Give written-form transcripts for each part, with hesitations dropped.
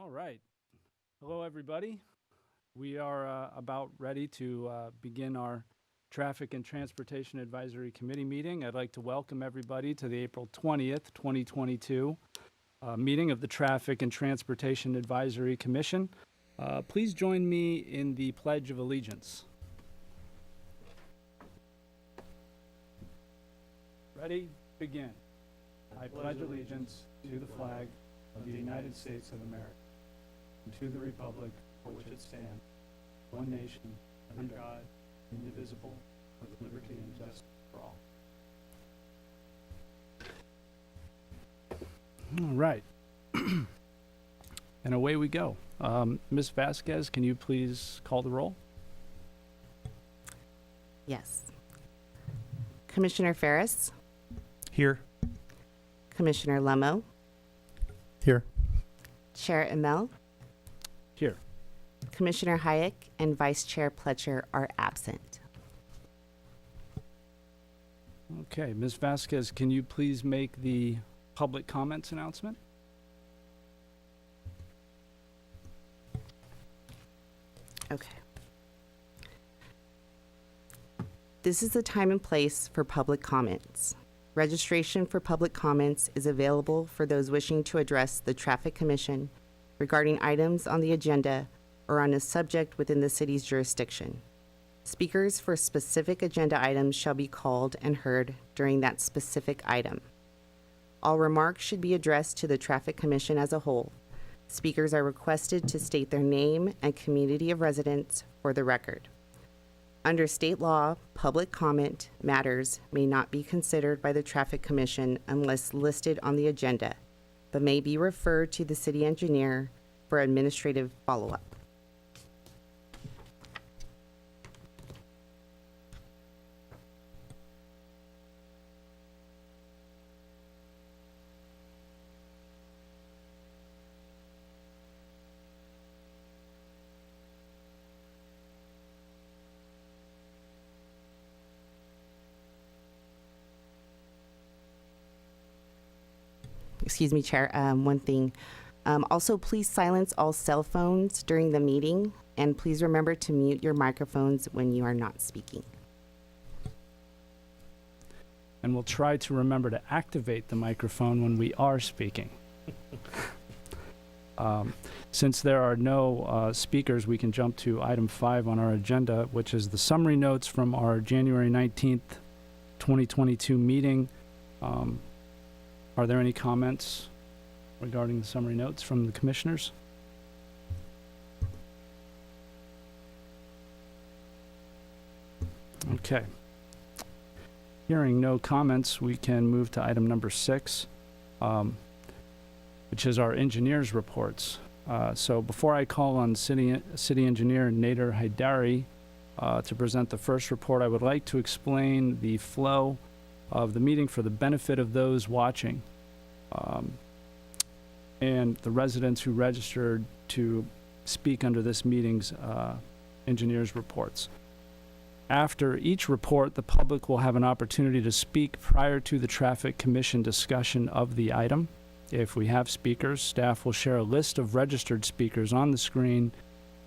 All right. Hello, everybody. We are about ready to begin our Traffic and Transportation Advisory Committee meeting. I'd like to welcome everybody to the April 20th, 2022 meeting of the Traffic and Transportation Advisory Commission. Please join me in the Pledge of Allegiance. Ready? Begin. I pledge allegiance to the flag of the United States of America and to the republic for which it stands, one nation, under God, indivisible, with liberty and justice for all. All right. And away we go. Ms. Vasquez, can you please call the roll? Yes. Commissioner Ferris, Here. Commissioner Lemo, Here. Chair Emel, Here. Commissioner Hayek, and Vice Chair Pletcher are absent. Okay, Ms. Vasquez, can you please make the public comments announcement? Okay. This is the time and place for public comments. Registration for public comments is available for those wishing to address the Traffic Commission regarding items on the agenda or on a subject within the city's jurisdiction. Speakers for specific agenda items shall be called and heard during that specific item. All remarks should be addressed to the Traffic Commission as a whole. Speakers are requested to state their name and community of residence for the record. Under state law, public comment matters may not be considered by the Traffic Commission unless listed on the agenda, but may be referred to the city engineer for administrative follow-up. Excuse me, Chair, one thing. Also, please silence all cell phones during the meeting, and please remember to mute your microphones when you are not speaking. And we'll try to remember to activate the microphone when we are speaking. Since there are no speakers, we can jump to item 5 on our agenda, which is the summary notes from our January 19th, 2022 meeting. Are there any comments regarding the summary notes from the commissioners? Okay. Hearing no comments, we can move to item number 6, which is our engineers' reports. So before I call on City Engineer Nader Haidari to present the first report, I would like to explain the flow of the meeting for the benefit of those watching and the residents who registered to speak under this meeting's engineers' reports. After each report, the public will have an opportunity to speak prior to the Traffic Commission discussion of the item. If we have speakers, staff will share a list of registered speakers on the screen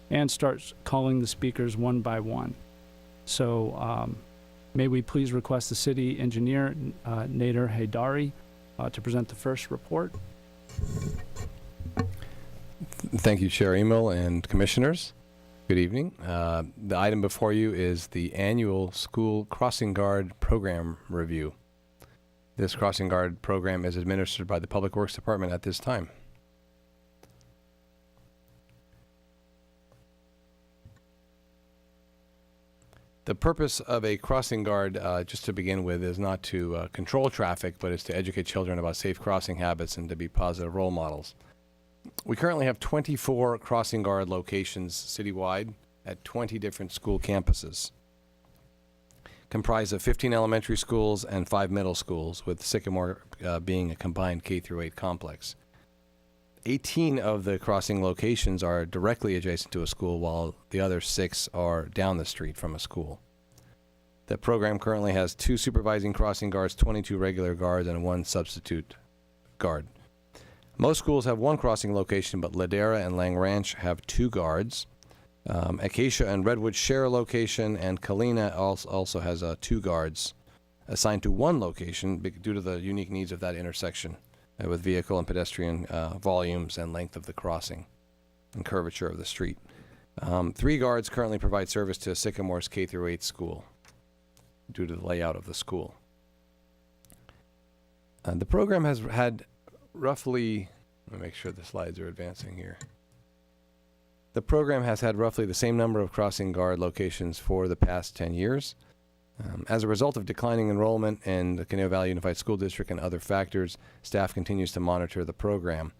and start calling the speakers one by one. So may we please request the city engineer, Nader Haidari, to present the first report. Thank you, Chair Emil and Commissioners. Good evening. The item before you is the annual School Crossing Guard Program Review. This Crossing Guard program is administered by the Public Works Department at this time. The purpose of a crossing guard, just to begin with, is not to control traffic, but is to educate children about safe crossing habits and to be positive role models. We currently have 24 crossing guard locations citywide at 20 different school campuses, comprised of 15 elementary schools and 5 middle schools, with Sycamore being a combined K-8 complex. 18 of the crossing locations are directly adjacent to a school, while the other 6 are down the street from a school. The program currently has 2 supervising crossing guards, 22 regular guards, and 1 substitute guard. Most schools have one crossing location, but Ladera and Lang Ranch have 2 guards. Acacia and Redwood share a location, and Kalina also has 2 guards assigned to one location due to the unique needs of that intersection with vehicle and pedestrian volumes and length of the crossing and curvature of the street. 3 guards currently provide service to Sycamore's K-8 school due to the layout of the school. The program has had roughly, let me make sure the slides are advancing here. The program has had roughly the same number of crossing guard locations for the past 10 years. As a result of declining enrollment in the Conejo Valley Unified School District and other factors, staff continues to monitor the program.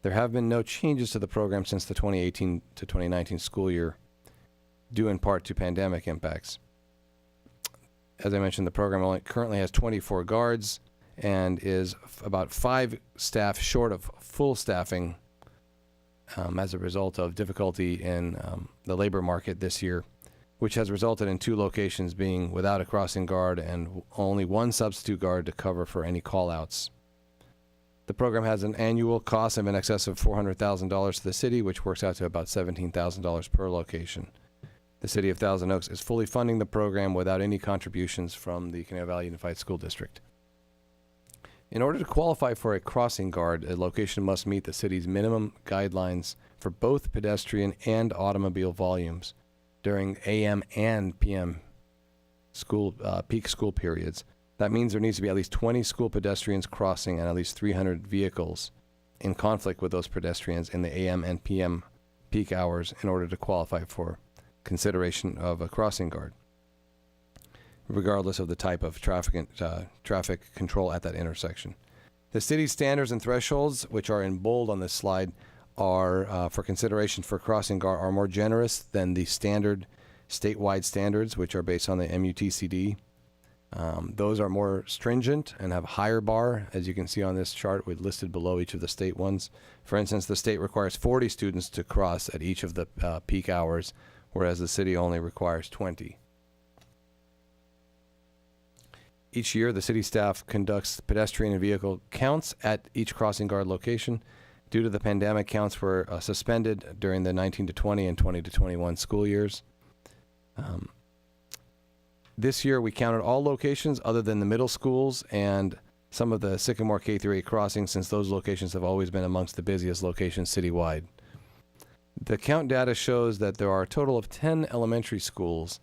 There have been no changes to the program since the 2018 to 2019 school year, due in part to pandemic impacts. As I mentioned, the program currently has 24 guards and is about 5 staff short of full staffing as a result of difficulty in the labor market this year, which has resulted in 2 locations being without a crossing guard and only 1 substitute guard to cover for any call-outs. The program has an annual cost of in excess of $400,000 to the city, which works out to about $17,000 per location. The City of Thousand Oaks is fully funding the program without any contributions from the Conejo Valley Unified School District. In order to qualify for a crossing guard, a location must meet the city's minimum guidelines for both pedestrian and automobile volumes during AM and PM peak school periods. That means there needs to be at least 20 school pedestrians crossing and at least 300 vehicles in conflict with those pedestrians in the AM and PM peak hours in order to qualify for consideration of a crossing guard, regardless of the type of traffic control at that intersection. The city's standards and thresholds, which are in bold on this slide, are for consideration for crossing guard are more generous than the standard statewide standards, which are based on the MUTCD. Those are more stringent and have a higher bar, as you can see on this chart with listed below each of the state ones. For instance, the state requires 40 students to cross at each of the peak hours, whereas the city only requires 20. Each year, the city staff conducts pedestrian and vehicle counts at each crossing guard location. Due to the pandemic, counts were suspended during the 19 to 20 and 20 to 21 school years. This year, we counted all locations other than the middle schools and some of the Sycamore K-8 crossings, since those locations have always been amongst the busiest locations citywide. The count data shows that there are a total of 10 elementary schools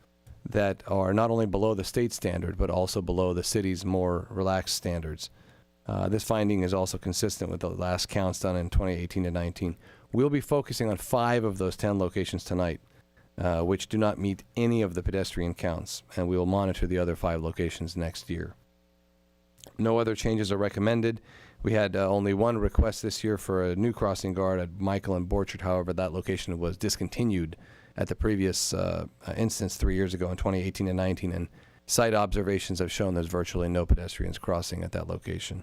that are not only below the state standard, but also below the city's more relaxed standards. This finding is also consistent with the last counts done in 2018 to 19. We'll be focusing on 5 of those 10 locations tonight, which do not meet any of the pedestrian counts, and we will monitor the other 5 locations next year. No other changes are recommended. We had only 1 request this year for a new crossing guard at Michael and Borchard. However, that location was discontinued at the previous instance 3 years ago in 2018 and 19, and site observations have shown there's virtually no pedestrians crossing at that location.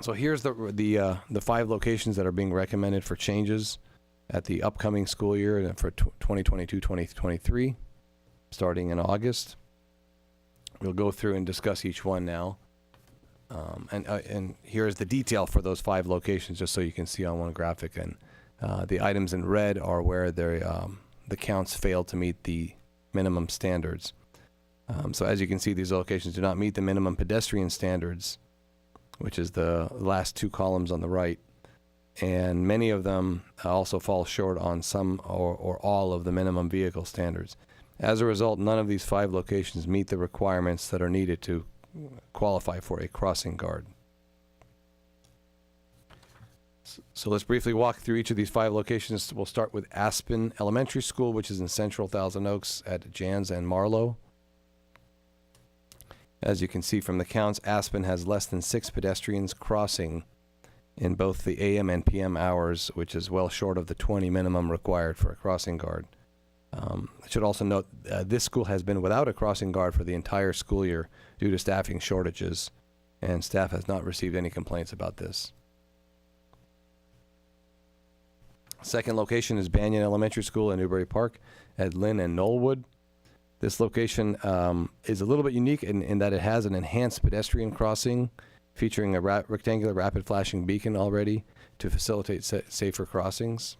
So here's the 5 locations that are being recommended for changes at the upcoming school year for 2022-2023, starting in August. We'll go through and discuss each one now. And here's the detail for those 5 locations, just so you can see on one graphic. And the items in red are where the counts failed to meet the minimum standards. So as you can see, these locations do not meet the minimum pedestrian standards, which is the last 2 columns on the right. And many of them also fall short on some or all of the minimum vehicle standards. As a result, none of these 5 locations meet the requirements that are needed to qualify for a crossing guard. So let's briefly walk through each of these 5 locations. We'll start with Aspen Elementary School, which is in central Thousand Oaks at Jans and Marlowe. As you can see from the counts, Aspen has less than 6 pedestrians crossing in both the AM and PM hours, which is well short of the 20 minimum required for a crossing guard. I should also note this school has been without a crossing guard for the entire school year due to staffing shortages, and staff has not received any complaints about this. Second location is Banyan Elementary School in Newberry Park at Lynn and Knollwood. This location is a little bit unique in that it has an enhanced pedestrian crossing featuring a rectangular rapid flashing beacon already to facilitate safer crossings.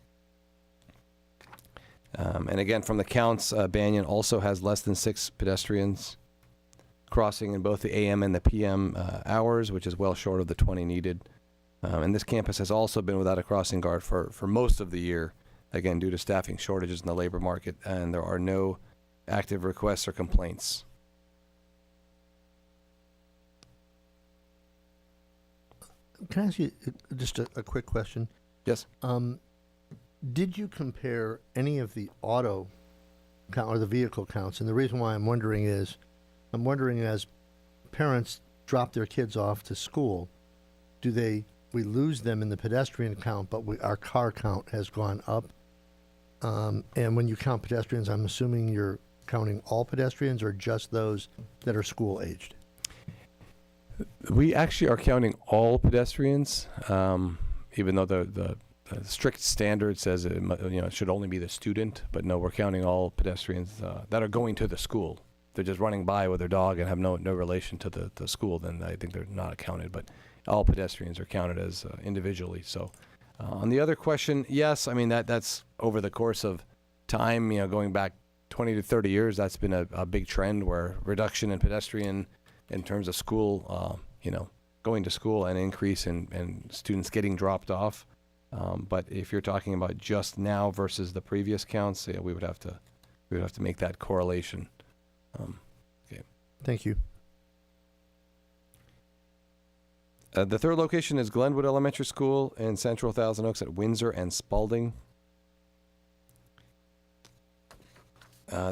And again, from the counts, Banyan also has less than 6 pedestrians crossing in both the AM and the PM hours, which is well short of the 20 needed. And this campus has also been without a crossing guard for most of the year, again, due to staffing shortages in the labor market, and there are no active requests or complaints. Can I ask you just a quick question? Yes. Did you compare any of the auto count or the vehicle counts? And the reason why I'm wondering is, as parents drop their kids off to school, we lose them in the pedestrian count, but our car count has gone up? And when you count pedestrians, I'm assuming you're counting all pedestrians or just those that are school aged? We actually are counting all pedestrians, even though the strict standard says it should only be the student. But no, we're counting all pedestrians that are going to the school. If they're just running by with their dog and have no relation to the school, then I think they're not counted. But all pedestrians are counted as individually. So on the other question, yes, I mean that's over the course of time. Going back 20 to 30 years, that's been a big trend where reduction in pedestrian in terms of school, going to school, and increase in students getting dropped off. But if you're talking about just now versus the previous counts, we would have to make that correlation. Okay. Thank you. The third location is Glenwood Elementary School in Central Thousand Oaks at Windsor and Spalding.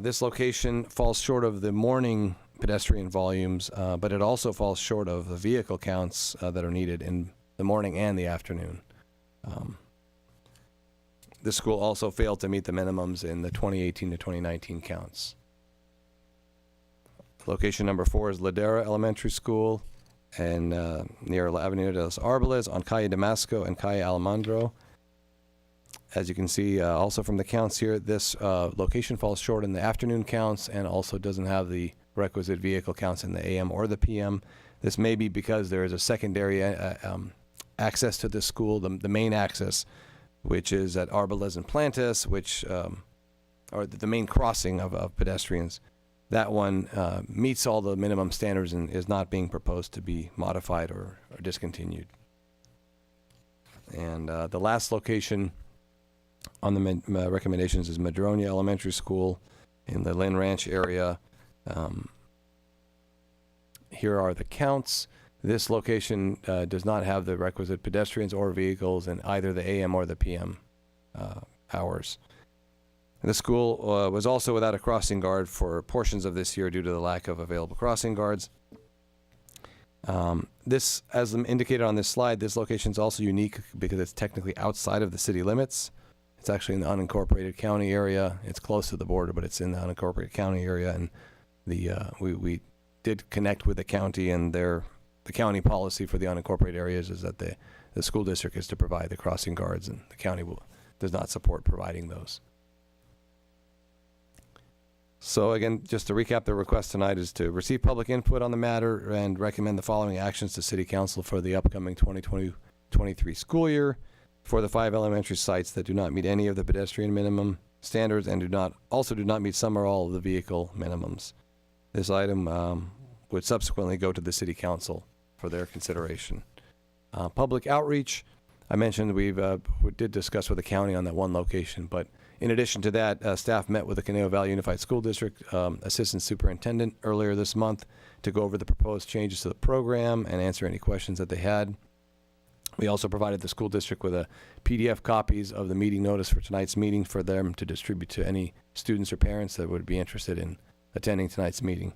This location falls short of the morning pedestrian volumes, but it also falls short of the vehicle counts that are needed in the morning and the afternoon. This school also failed to meet the minimums in the 2018 to 2019 counts. Location number 4 is Ladera Elementary School and near La Avenida de los Arboles on Calle Damasco and Calle Alejandro. As you can see also from the counts here, this location falls short in the afternoon counts and also doesn't have the requisite vehicle counts in the AM or the PM. This may be because there is a secondary access to this school, the main access, which is at Arboles and Plantis, which are the main crossing of pedestrians. That one meets all the minimum standards and is not being proposed to be modified or discontinued. And the last location on the recommendations is Madronia Elementary School in the Lynn Ranch area. Here are the counts. This location does not have the requisite pedestrians or vehicles in either the AM or the PM hours. The school was also without a crossing guard for portions of this year due to the lack of available crossing guards. This, as indicated on this slide, this location is also unique because it's technically outside of the city limits. It's actually in the unincorporated county area. It's close to the border, but it's in the unincorporated county area. And we did connect with the county, and the county policy for the unincorporated areas is that the school district is to provide the crossing guards, and the county does not support providing those. So again, just to recap, the request tonight is to receive public input on the matter and recommend the following actions to City Council for the upcoming 2020-23 school year for the 5 elementary sites that do not meet any of the pedestrian minimum standards and do not meet some or all of the vehicle minimums. This item would subsequently go to the City Council for their consideration. Public outreach, I mentioned we did discuss with the county on that one location, but in addition to that, staff met with the Conejo Valley Unified School District Assistant Superintendent earlier this month to go over the proposed changes to the program and answer any questions that they had. We also provided the school district with a PDF copies of the meeting notice for tonight's meeting for them to distribute to any students or parents that would be interested in attending tonight's meeting.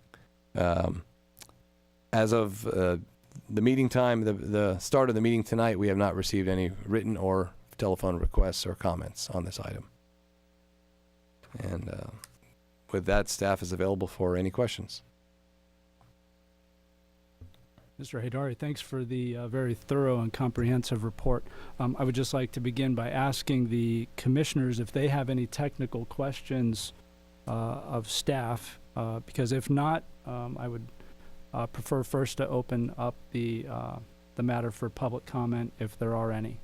As of the meeting time, the start of the meeting tonight, we have not received any written or telephone requests or comments on this item. And with that, staff is available for any questions. Mr. Haydari, thanks for the very thorough and comprehensive report. I would just like to begin by asking the commissioners if they have any technical questions of staff, because if not, I would prefer first to open up the the matter for public comment if there are any.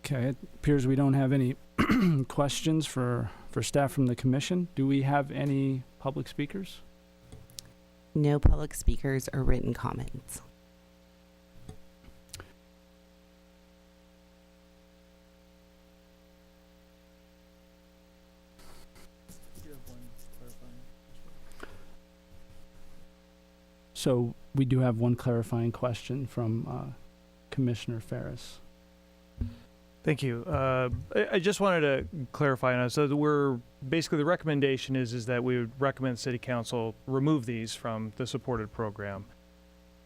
Okay, it appears we don't have any questions for staff from the commission. Do we have any public speakers? No public speakers or written comments. So we do have one clarifying question from Commissioner Ferris. Thank you. I just wanted to clarify. Now, so we're basically the recommendation is that we would recommend City Council remove these from the supported program.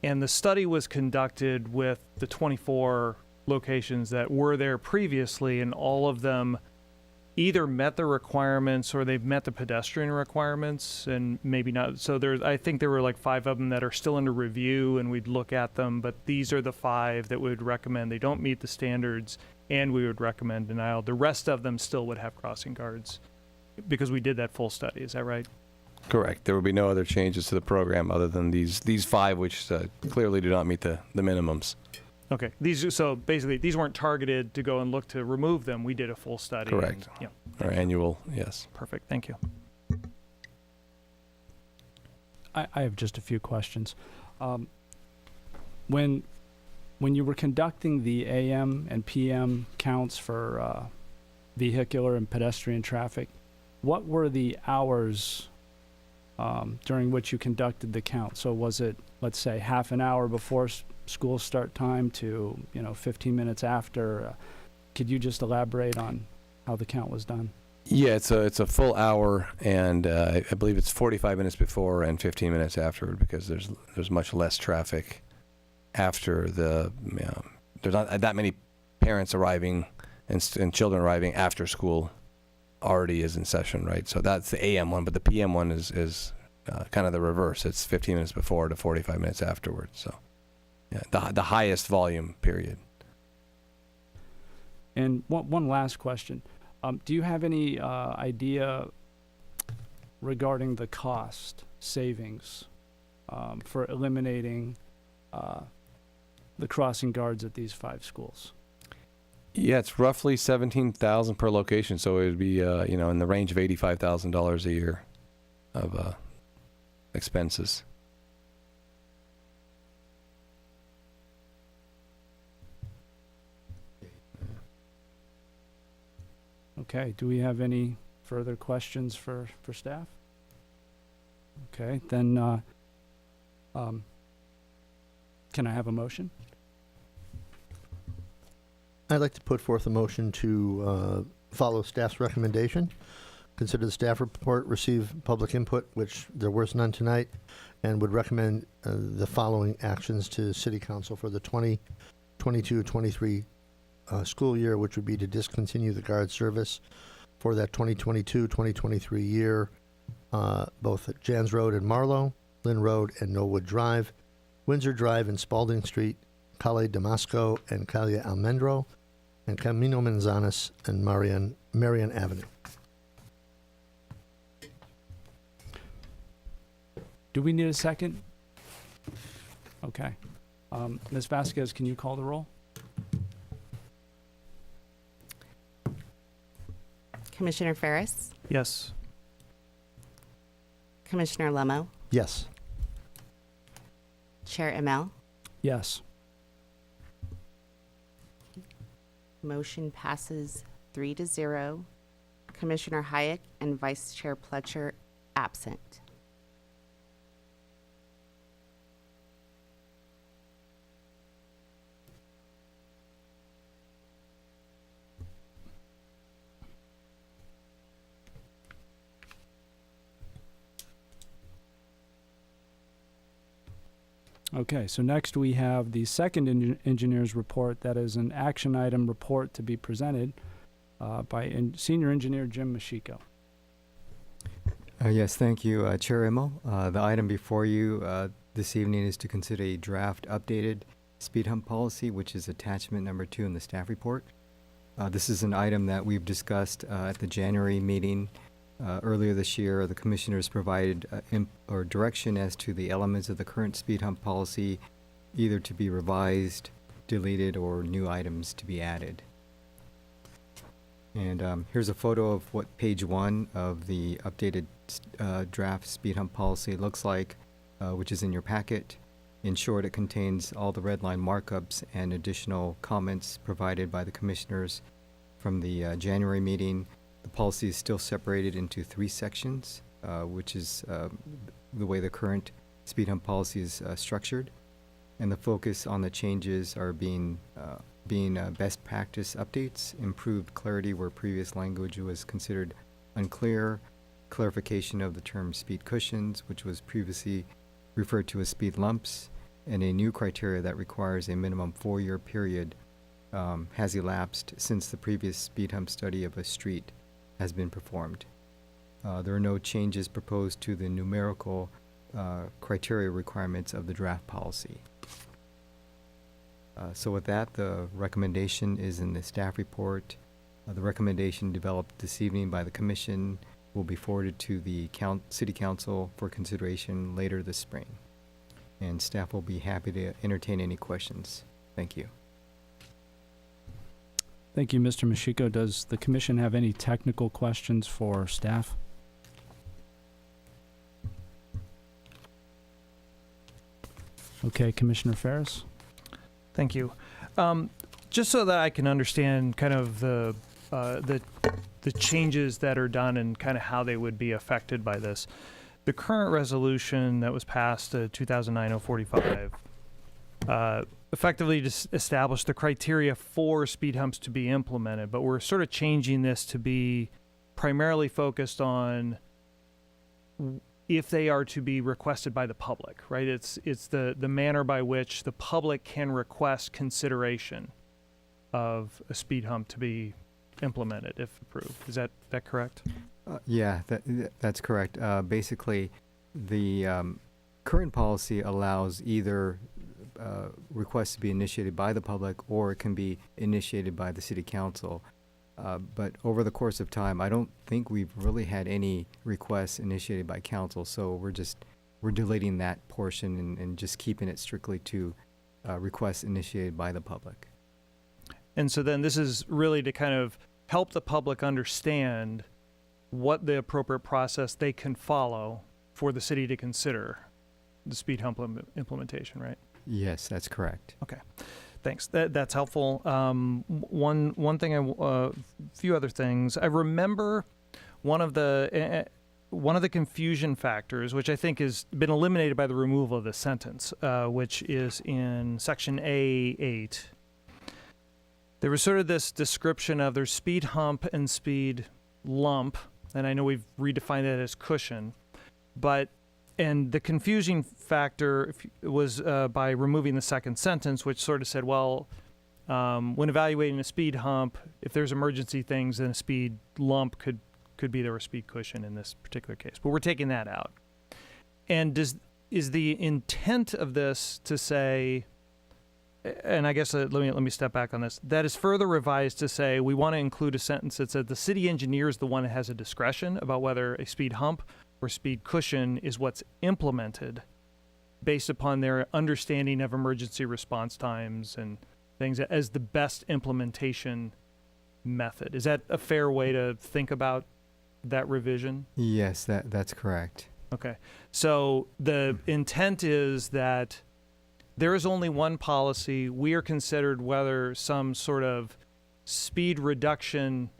And the study was conducted with the 24 locations that were there previously, and all of them either met the requirements or they've met the pedestrian requirements, and maybe not. So I think there were like 5 of them that are still under review, and we'd look at them. But these are the 5 that we would recommend. They don't meet the standards, and we would recommend denial. The rest of them still would have crossing guards because we did that full study. Is that right? Correct. There will be no other changes to the program other than these 5, which clearly do not meet the minimums. Okay. So basically, these weren't targeted to go and look to remove them. We did a full study. Correct. And, Our annual, yes. Perfect. Thank you. I have just a few questions. When you were conducting the AM and PM counts for vehicular and pedestrian traffic, what were the hours during which you conducted the count? So was it, let's say, half an hour before school start time to 15 minutes after? Could you just elaborate on how the count was done? Yeah, it's a full hour, and I believe it's 45 minutes before and 15 minutes afterward, because there's much less traffic after there's not that many parents arriving and children arriving after school already is in session, right? So that's the AM one, but the PM one is kind of the reverse. It's 15 minutes before to 45 minutes afterwards. So yeah, the highest volume period. And one last question. Do you have any idea regarding the cost savings for eliminating the crossing guards at these 5 schools? Yeah, it's roughly $17,000 per location, so it would be in the range of $85,000 a year of expenses. Okay, do we have any further questions for staff? Okay, then can I have a motion? I'd like to put forth a motion to follow staff's recommendation, consider the staff report, receive public input, which there was none tonight, and would recommend the following actions to City Council for the 2022-23 school year, which would be to discontinue the guard service for that 2022-2023 year, both at Jans Road and Marlow, Lynn Road and Knollwood Drive, Windsor Drive and Spalding Street, Calle Damasco and Calle Almendro, and Camino Manzanas and Marion Avenue. Do we need a second? Okay. Ms. Vasquez, can you call the roll? Commissioner Ferris, Yes. Commissioner Lemo, Yes. Chair Emel. Yes. Motion passes 3-0. Commissioner Hayek and Vice Chair Pletcher absent. Okay, so next we have the second engineer's report. That is an action item report to be presented by Senior Engineer Jim Mashiko. Yes, thank you, Chair Immel. The item before you this evening is to consider a draft updated speed hump policy, which is attachment number 2 in the staff report. This is an item that we've discussed at the January meeting Earlier this year, the commissioners provided direction as to the elements of the current speed hump policy, either to be revised, deleted, or new items to be added. And here's a photo of what page 1 of the updated draft speed hump policy looks like, which is in your packet. In short, it contains all the red line markups and additional comments provided by the commissioners from the January meeting. The policy is still separated into 3 sections, which is the way the current speed hump policy is structured. And the focus on the changes are being best practice updates, improved clarity where previous language was considered unclear, clarification of the term speed cushions, which was previously referred to as speed lumps, and a new criteria that requires a minimum 4-year period has elapsed since the previous speed hump study of a street has been performed. There are no changes proposed to the numerical criteria requirements of the draft policy. So with that, the recommendation is in the staff report. The recommendation developed this evening by the commission will be forwarded to the city council for consideration later this spring. And staff will be happy to entertain any questions. Thank you. Thank you, Mr. Mashiko. Does the commission have any technical questions for staff? Okay, Commissioner Ferris. Thank you. Just so that I can understand kind of the changes that are done and kind of how they would be affected by this. The current resolution that was passed, 2009-045, effectively just established the criteria for speed humps to be implemented, but we're sort of changing this to be primarily focused on if they are to be requested by the public, right? It's the manner by which the public can request consideration of a speed hump to be implemented if approved. Is that correct? Yeah, that's correct. Basically, the current policy allows either requests to be initiated by the public or it can be initiated by the city council. But over the course of time, I don't think we've really had any requests initiated by council, so we're deleting that portion and just keeping it strictly to requests initiated by the public. And so then this is really to kind of help the public understand what the appropriate process they can follow for the city to consider the speed hump implementation, right? Yes, that's correct. Okay, thanks. That's helpful. One thing, a few other things. I remember one of the confusion factors, which I think has been eliminated by the removal of the sentence, which is in section A8. There was sort of this description of there's speed hump and speed lump, and I know we've redefined that as cushion, and the confusing factor was by removing the second sentence, which sort of said, well, when evaluating a speed hump, if there's emergency things, then a speed lump could be there a speed cushion in this particular case. But we're taking that out. And is the intent of this to say, and I guess let me step back on this, that is further revised to say we want to include a sentence that said the city engineer is the one that has a discretion about whether a speed hump or speed cushion is what's implemented based upon their understanding of emergency response times and things as the best implementation method. Is that a fair way to think about that revision? Yes, that's correct. Okay. So the intent is that there is only one policy. We are considered whether some sort of speed reduction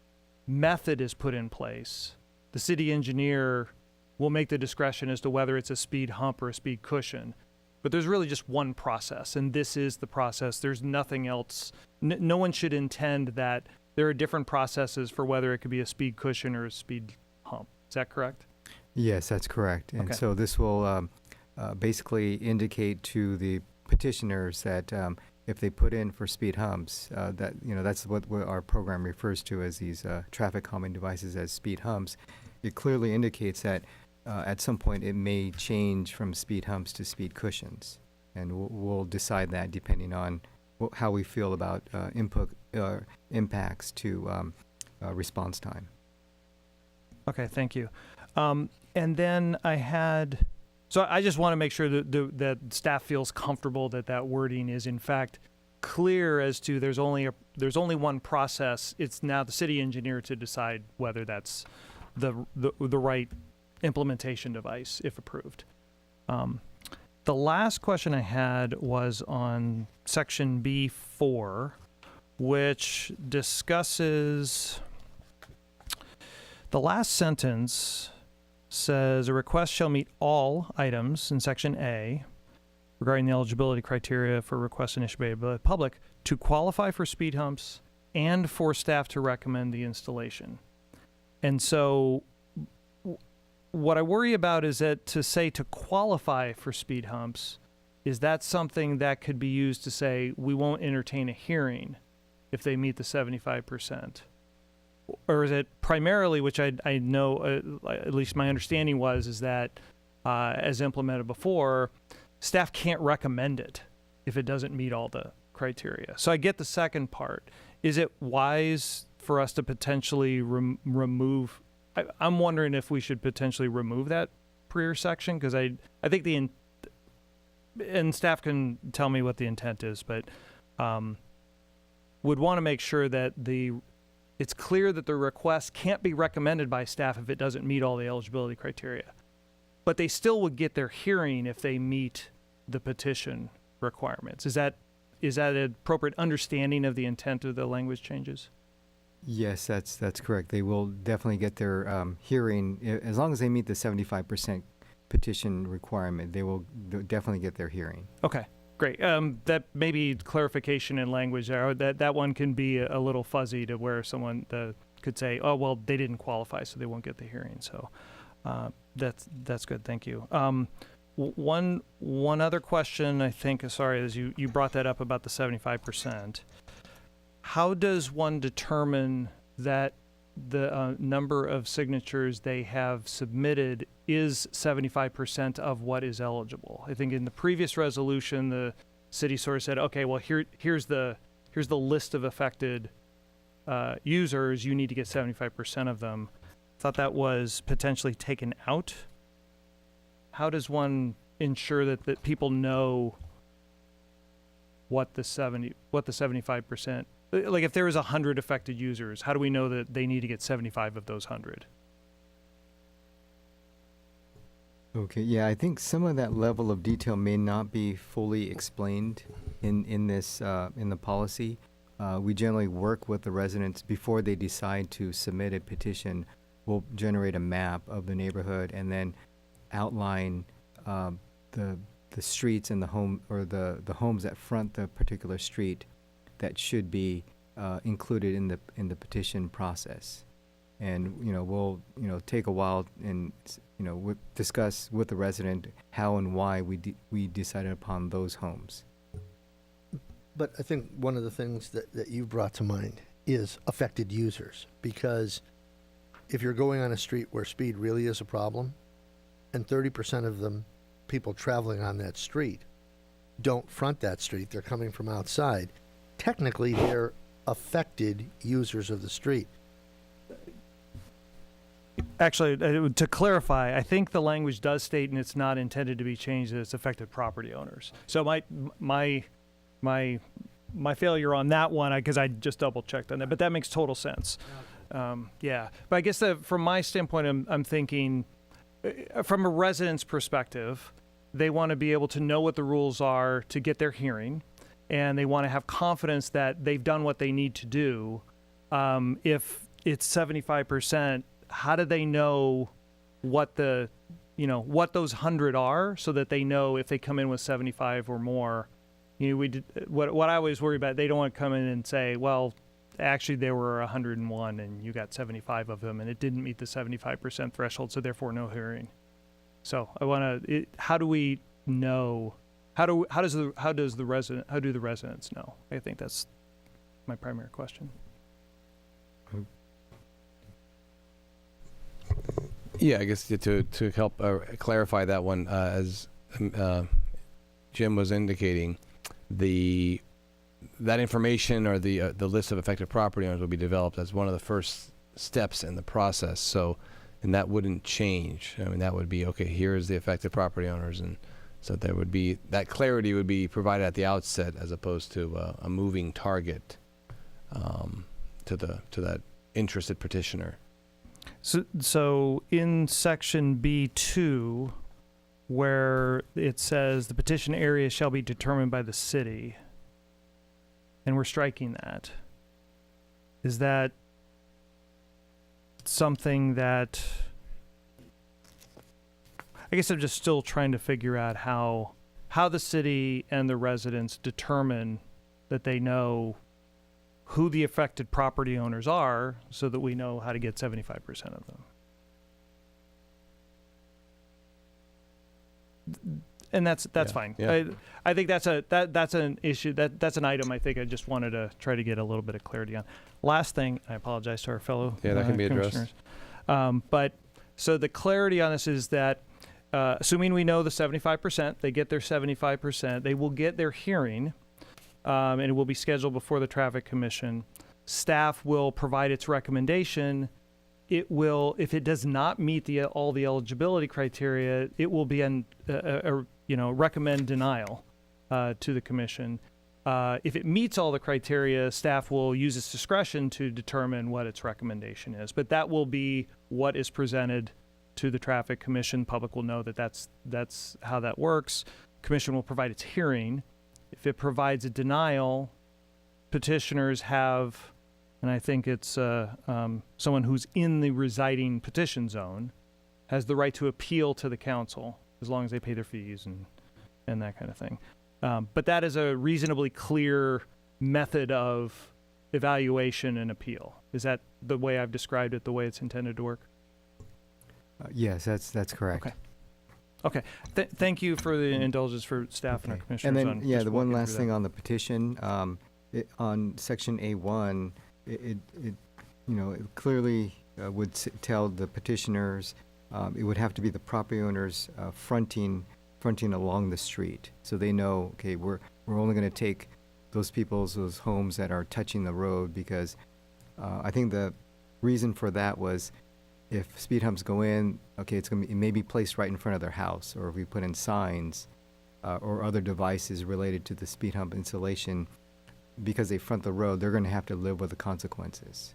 method is put in place. The city engineer will make the discretion as to whether it's a speed hump or a speed cushion. But there's really just one process, and this is the process. There's nothing else. No one should intend that there are different processes for whether it could be a speed cushion or a speed hump. Is that correct? Yes, that's correct. And Okay. so this will basically indicate to the petitioners that if they put in for speed humps, that's what our program refers to as these traffic calming devices as speed humps. It clearly indicates that at some point it may change from speed humps to speed cushions, and we'll decide that depending on how we feel about impacts to response time. Okay, thank you. And then so I just want to make sure that staff feels comfortable that wording is in fact clear as to there's only one process. It's now the city engineer to decide whether that's the right implementation device if approved. The last question I had was on section B4, which discusses the last sentence says a request shall meet all items in section A regarding the eligibility criteria for requests initiated by the public to qualify for speed humps and for staff to recommend the installation. And so what I worry about is that to say to qualify for speed humps, is that something that could be used to say we won't entertain a hearing if they meet the 75%? Or is it primarily, which I know, at least my understanding is that as implemented before, staff can't recommend it if it doesn't meet all the criteria. So I get the second part. Is it wise for us to potentially remove? I'm wondering if we should potentially remove that prior section, because I think and staff can tell me what the intent is, but would want to make sure that it's clear that the request can't be recommended by staff if it doesn't meet all the eligibility criteria. But they still would get their hearing if they meet the petition requirements. Is that an appropriate understanding of the intent of the language changes? Yes, that's correct. They will definitely get their hearing. As long as they meet the 75% petition requirement, they'll definitely get their hearing. Okay. Great. That maybe clarification in language there. That one can be a little fuzzy to where someone could say, "Oh, well, they didn't qualify, so they won't get the hearing." So that's good. Thank you. One other question, I think. Sorry, as you brought that up about the 75%. How does one determine that the number of signatures they have submitted is 75% of what is eligible? I think in the previous resolution, the city sort of said, okay, well, here's the list of affected users. You need to get 75% of them. I thought that was potentially taken out. How does one ensure that people know what the 75%? Like if there is 100 affected users, how do we know that they need to get 75 of those 100? Okay, yeah, I think some of that level of detail may not be fully explained in the policy. We generally work with the residents before they decide to submit a petition. We'll generate a map of the neighborhood and then outline the streets and the homes that front the particular street that should be included in the petition process. And we'll take a while and discuss with the resident how and why we decided upon those homes. But I think one of the things that you brought to mind is affected users, because if you're going on a street where speed really is a problem, and 30% of them people traveling on that street don't front that street, they're coming from outside, technically they're affected users of the street. Actually, to clarify, I think the language does state, and it's not intended to be changed, that it's affected property owners. So my failure on that one, because I just double checked on that, but that makes total sense. Yeah, but I guess from my standpoint, I'm thinking from a resident's perspective, they want to be able to know what the rules are to get their hearing, and they want to have confidence that they've done what they need to do. If it's 75%, how do they know what what those 100 are, so that they know if they come in with 75 or more? What I always worry about, they don't want to come in and say, well, actually there were 101 and you got 75 of them and it didn't meet the 75% threshold, so therefore no hearing. So I want to, how do we know? How do the residents know? I think that's my primary question. Yeah, I guess to help clarify that one, as Jim was indicating, that information or the list of affected property owners will be developed as one of the first steps in the process. So and that wouldn't change. I mean, that would be, okay, here is the affected property owners, and so there would be, that clarity would be provided at the outset as opposed to a moving target to that interested petitioner. So in section B2, where it says the petition area shall be determined by the city, and we're striking that, is that something that, I guess I'm just still trying to figure out how the city and the residents determine that they know who the affected property owners are so that we know how to get 75% of them. And that's fine. Yeah. I think that's an issue, that's an item I think I just wanted to try to get a little bit of clarity on. Last thing, I apologize to our fellow That can be addressed. But so the clarity on this is that assuming we know the 75%, they get their 75%, they will get their hearing, and it will be scheduled before the Traffic Commission. Staff will provide its recommendation. It will, if it does not meet all the eligibility criteria, it will be recommend denial to the commission. If it meets all the criteria, staff will use its discretion to determine what its recommendation is. But that will be what is presented to the Traffic Commission. Public will know that that's how that works. Commission will provide its hearing. If it provides a denial, petitioners have, and I think it's someone who's in the residing petition zone, has the right to appeal to the council as long as they pay their fees and that kind of thing. But that is a reasonably clear method of evaluation and appeal. Is that the way I've described it, the way it's intended to work? Yes, that's correct. Okay. Thank you for the indulgence for staff and our commissioners. And then, the one last thing on the petition, on section A1, it clearly would tell the petitioners, it would have to be the property owners fronting along the street, so they know, okay, we're only going to take those homes that are touching the road, because I think the reason for that was, if speed humps go in, okay, it may be placed right in front of their house, or if we put in signs or other devices related to the speed hump installation, because they front the road, they're going to have to live with the consequences.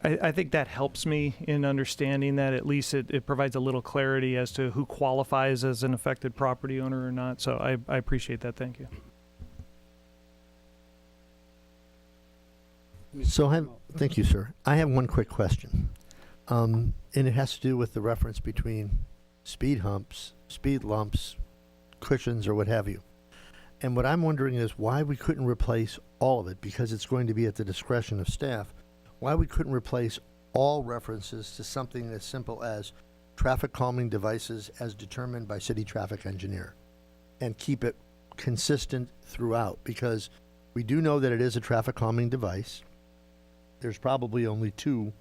I think that helps me in understanding that. At least it provides a little clarity as to who qualifies as an affected property owner or not. So I appreciate that. Thank you. Thank you, sir. I have one quick question. And it has to do with the reference between speed humps, speed lumps, cushions, or what have you. And what I'm wondering is why we couldn't replace all of it, because it's going to be at the discretion of staff. Why we couldn't replace all references to something as simple as traffic calming devices as determined by city traffic engineer, and keep it consistent throughout, because we do know that it is a traffic calming device. There's probably only two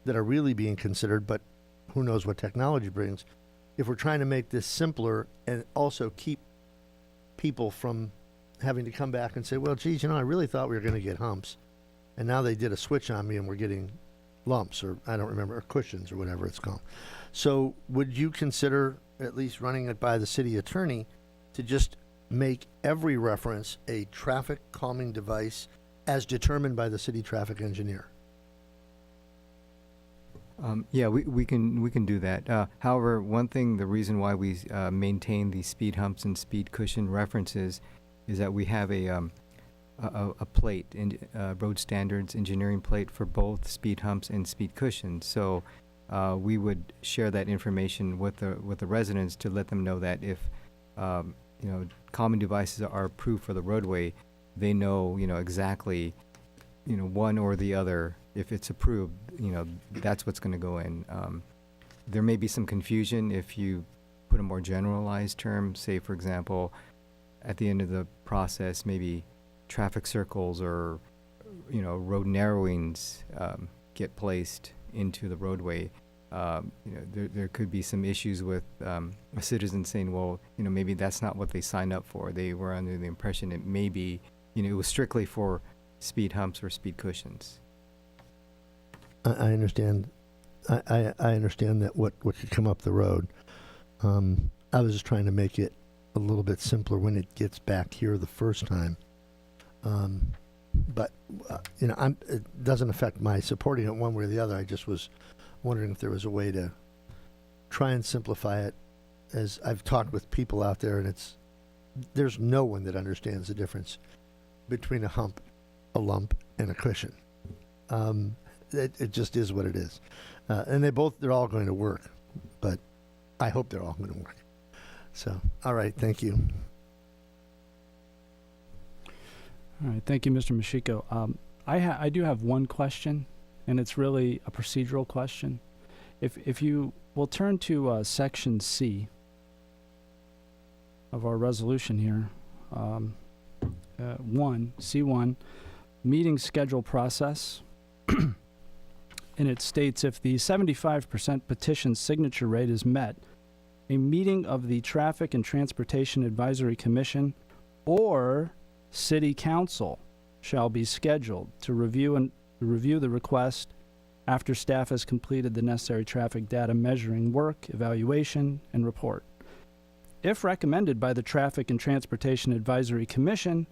that are really being considered, but who knows what technology brings. If we're trying to make this simpler and also keep people from having to come back and say, well, geez, I really thought we were going to get humps, and now they did a switch on me and we're getting lumps, or I don't remember, or cushions, or whatever it's called. So would you consider at least running it by the city attorney to just make every reference a traffic calming device as determined by the city traffic engineer? We can do that. However, the reason why we maintain the speed humps and speed cushion references is that we have a plate, road standards engineering plate for both speed humps and speed cushions. So we would share that information with the residents to let them know that if common devices are approved for the roadway, they know exactly one or the other. If it's approved, that's what's going to go in. There may be some confusion if you put a more generalized term. Say, for example, at the end of the process, maybe traffic circles or road narrowings get placed into the roadway. There could be some issues with a citizen saying, well, maybe that's not what they signed up for. They were under the impression it may be, it was strictly for speed humps or speed cushions. I understand I understand that what could come up the road. I was just trying to make it a little bit simpler when it gets back here the first time. But it doesn't affect my supporting it one way or the other. I just was wondering if there was a way to try and simplify it. As I've talked with people out there, and there's no one that understands the difference between a hump, a lump, and a cushion. It just is what it is. And they're all going to work, but I hope they're all going to work. So, all right, thank you. All right, thank you, Mr. Mashiko. I do have one question, and it's really a procedural question. If you will turn to Section C of our resolution here, C1, meeting schedule process, and it states if the 75% petition signature rate is met, a meeting of the Traffic and Transportation Advisory Commission or City Council shall be scheduled to review the request after staff has completed the necessary traffic data measuring work, evaluation, and report. If recommended by the Traffic and Transportation Advisory Commission,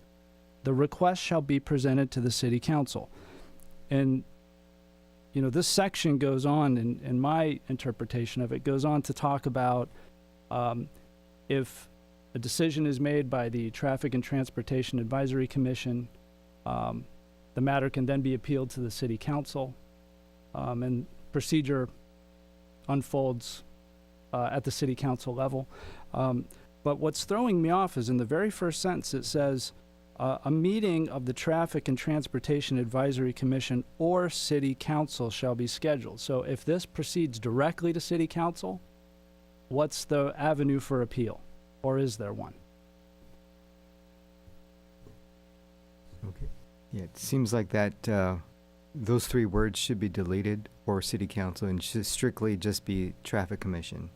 the request shall be presented to the City Council. And, this section goes on, in my interpretation of it, goes on to talk about if a decision is made by the Traffic and Transportation Advisory Commission, the matter can then be appealed to the City Council, and procedure unfolds at the City Council level. But what's throwing me off is in the very first sentence it says, a meeting of the Traffic and Transportation Advisory Commission or City Council shall be scheduled. So if this proceeds directly to City Council, what's the avenue for appeal? Or is there one? Okay. Yeah, it seems like that those three words should be deleted, or City Council, and should strictly just be Traffic Commission.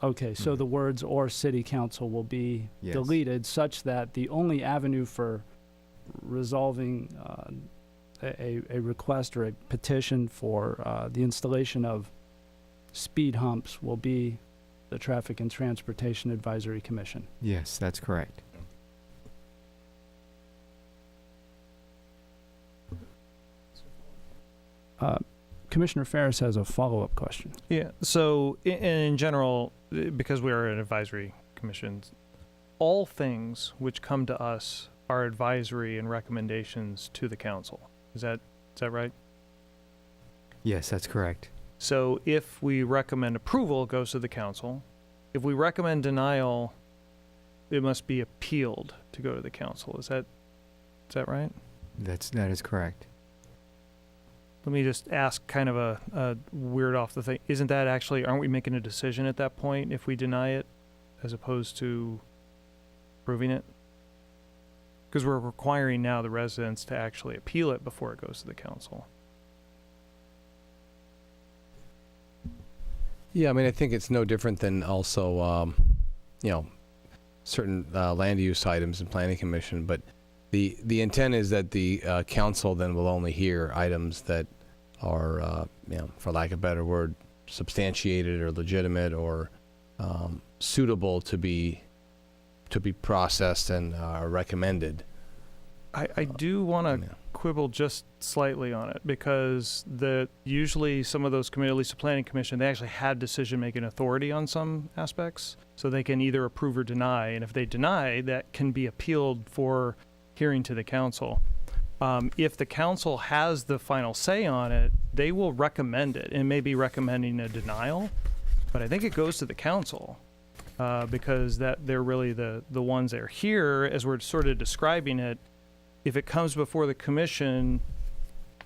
Okay, so the words "or City Council" will be deleted, such that the only avenue for resolving a request or a petition for the installation of speed humps will be the Traffic and Transportation Advisory Commission. Yes, that's correct. Commissioner Ferris has a follow-up question. Yeah, so in general, because we are an advisory commission, all things which come to us are advisory and recommendations to the council. Is that right? Yes, that's correct. So if we recommend approval, it goes to the council. If we recommend denial, it must be appealed to go to the council. Is that right? That is correct. Let me just ask kind of a weird off the thing. Isn't that actually, aren't we making a decision at that point if we deny it as opposed to approving it? Because we're requiring now the residents to actually appeal it before it goes to the council. Yeah, I mean, I think it's no different than also, certain land use items in Planning Commission, but the intent is that the council then will only hear items that are, for lack of a better word, substantiated or legitimate or suitable to be processed and recommended. I do want to quibble just slightly on it, because usually some of those committees, at least the Planning Commission, they actually have decision-making authority on some aspects, so they can either approve or deny, and if they deny, that can be appealed for hearing to the council. If the council has the final say on it, they will recommend it, and may be recommending a denial, but I think it goes to the council, because they're really the ones that are here, as we're sort of describing it. If it comes before the commission,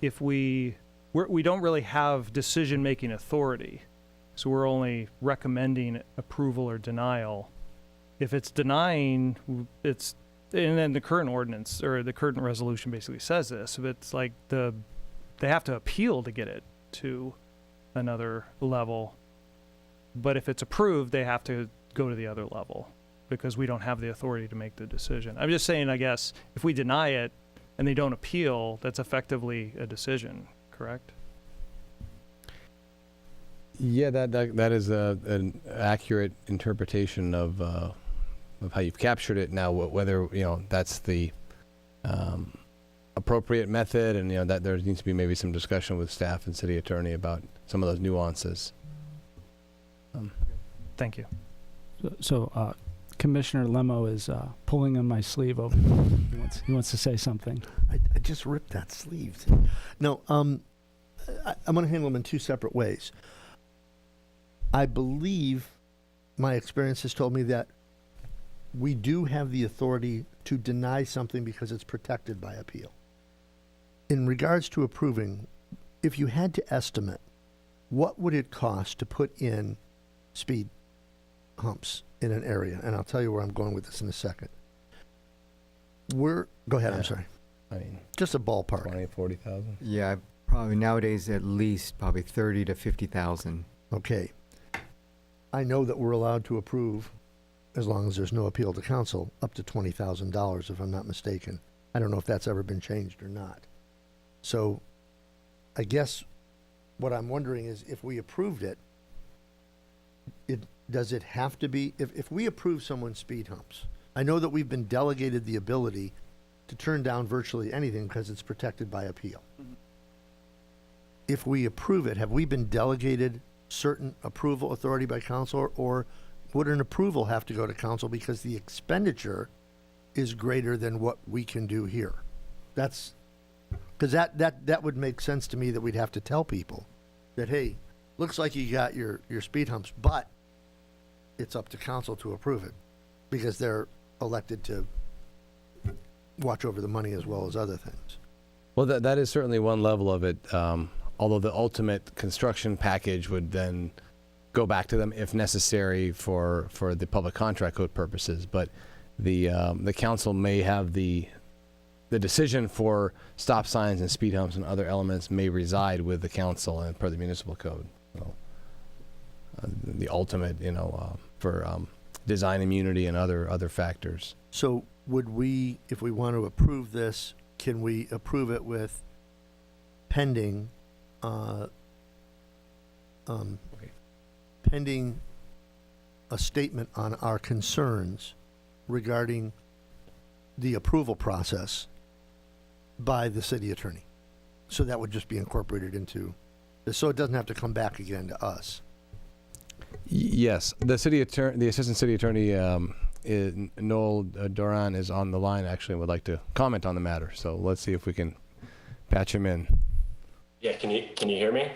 if we don't really have decision-making authority, so we're only recommending approval or denial. If it's denying, and then the current ordinance or the current resolution basically says this, but it's like they have to appeal to get it to another level. But if it's approved, they have to go to the other level, because we don't have the authority to make the decision. I'm just saying, I guess, if we deny it and they don't appeal, that's effectively a decision, correct? Yeah, that is an accurate interpretation of how you've captured it. Now, whether that's the appropriate method, and that there needs to be maybe some discussion with staff and city attorney about some of those nuances. Thank you. So Commissioner Lemo is pulling on my sleeve over. He wants to say something. I just ripped that sleeve. No, I'm going to handle them in two separate ways. I believe my experience has told me that we do have the authority to deny something because it's protected by appeal. In regards to approving, if you had to estimate, what would it cost to put in speed humps in an area? And I'll tell you where I'm going with this in a second. Go ahead, Yeah. I'm sorry. I mean, Just a ballpark. 20, 40,000. Yeah, probably nowadays at least probably 30 to 50,000. Okay. I know that we're allowed to approve, as long as there's no appeal to council, up to $20,000, if I'm not mistaken. I don't know if that's ever been changed or not. So I guess what I'm wondering is, if we approved it, does it have to be, if we approve someone's speed humps, I know that we've been delegated the ability to turn down virtually anything because it's protected by appeal. If we approve it, have we been delegated certain approval authority by council, or would an approval have to go to council because the expenditure is greater than what we can do here? That's, because that would make sense to me, that we'd have to tell people that, hey, looks like you got your speed humps, but it's up to council to approve it, because they're elected to watch over the money as well as other things. Well, that is certainly one level of it. Although the ultimate construction package would then go back to them if necessary for the public contract code purposes. But the council may have the decision for stop signs and speed humps and other elements may reside with the council and per the municipal code. So, the ultimate, for design immunity and other factors. So would we, if we want to approve this, can we approve it with pending, pending a statement on our concerns regarding the approval process by the city attorney? So that would just be incorporated into this, so it doesn't have to come back again to us. Yes, the assistant city attorney, Noel Doran, is on the line actually and would like to comment on the matter. So let's see if we can patch him in. Yeah, can you hear me?